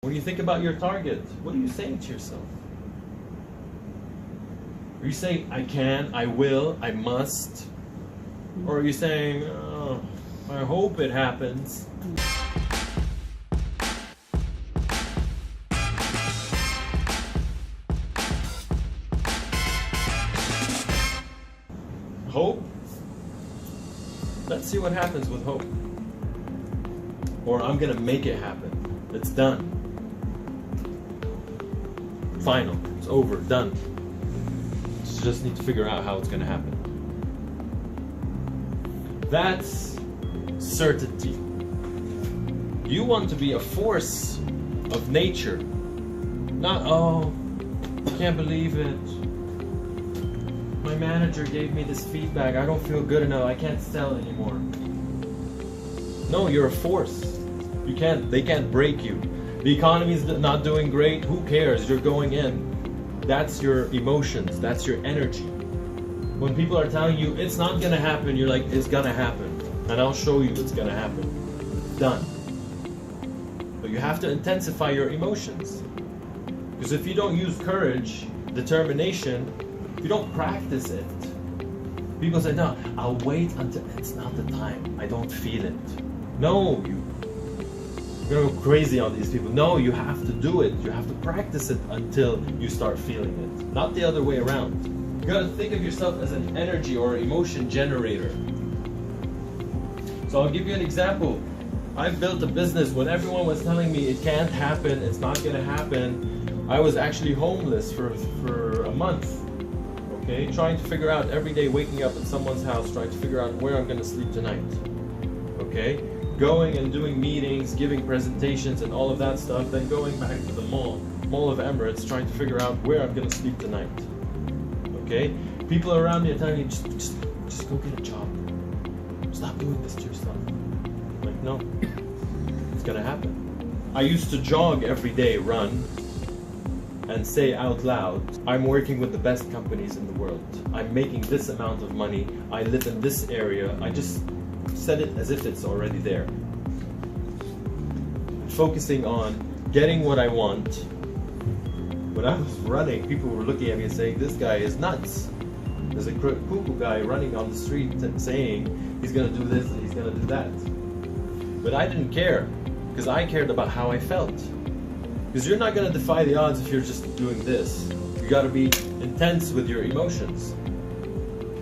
When you think about your target, what are you saying to yourself? Are you saying, I can, I will, I must? Or are you saying, oh, I hope it happens? Hope? Let's see what happens with hope. Or I'm gonna make it happen. It's done. Final. It's over. Done. Just need to figure out how it's gonna happen. That's certainty. You want to be a force of nature. Not, oh, I can't believe it. My manager gave me this feedback. I don't feel good enough. I can't sell anymore. No, you're a force. They can't break you. The economy's not doing great. Who cares? You're going in. That's your emotions. That's your energy. When people are telling you it's not gonna happen, you're like, it's gonna happen. And I'll show you it's gonna happen. Done. But you have to intensify your emotions. Because if you don't use courage, determination, if you don't practice it, people say, no, I'll wait until it's not the time. I don't feel it. No, you're gonna go crazy on these people. No, you have to do it. You have to practice it until you start feeling it. Not the other way around. You gotta think of yourself as an energy or emotion generator. So I'll give you an example. I've built a business when everyone was telling me it can't happen, it's not gonna happen. I was actually homeless for a month. Okay, trying to figure out every day, waking up at someone's house, trying to figure out where I'm gonna sleep tonight. Okay, going and doing meetings, giving presentations and all of that stuff, then going back to the Mall of Emirates, trying to figure out where I'm gonna sleep tonight. Okay, people around me are telling me, just go get a job. Stop doing this to yourself. I'm like, no, it's gonna happen. I used to jog every day, run, and say out loud, I'm working with the best companies in the world. I'm making this amount of money. I live in this area. I just said it as if it's already there. Focusing on getting what I want. When I was running, people were looking at me and saying, this guy is nuts. There's a cuckoo guy running on the street saying he's gonna do this and he's gonna do that. But I didn't care, because I cared about how I felt. Because you're not gonna defy the odds if you're just doing this. You gotta be intense with your emotions.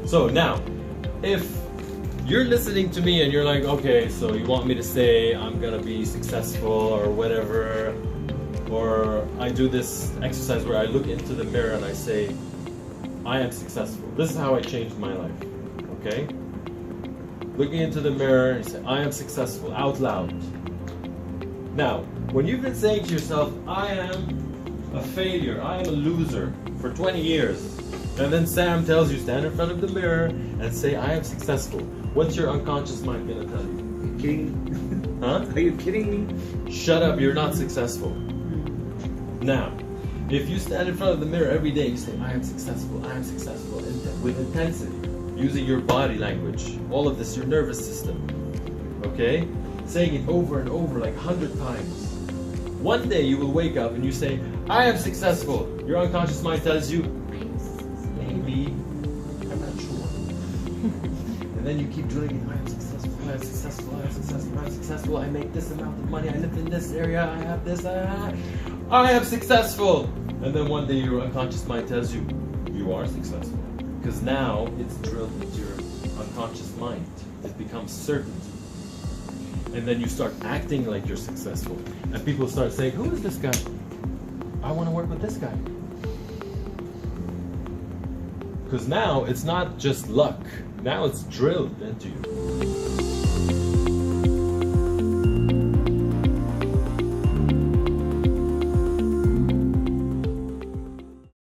So now, if you're listening to me and you're like, okay, so you want me to say I'm gonna be successful or whatever, or I do this exercise where I look into the mirror and I say, I am successful. This is how I changed my life, okay? Looking into the mirror and say, I am successful, out loud. Now, when you've been saying to yourself, I am a failure, I am a loser for 20 years, and then Sam tells you, stand in front of the mirror and say, I am successful. What's your unconscious mind gonna tell you? Are you kidding me? Huh? Are you kidding me? Shut up, you're not successful. Now, if you stand in front of the mirror every day, you say, I am successful, with intensity, using your body language, all of this, your nervous system, okay? Saying it over and over like 100 times. One day you will wake up and you say, I am successful. Your unconscious mind tells you, maybe, I'm not sure. And then you keep drilling it, I am successful, I am successful, I am successful, I am successful, I make this amount of money, I live in this area, I have this, I am successful. And then one day your unconscious mind tells you, you are successful. Because now it's drilled into your unconscious mind. It becomes certain. And then you start acting like you're successful. And people start saying, who is this guy? I want to work with this guy. Because now it's not just luck. Now it's drilled into you.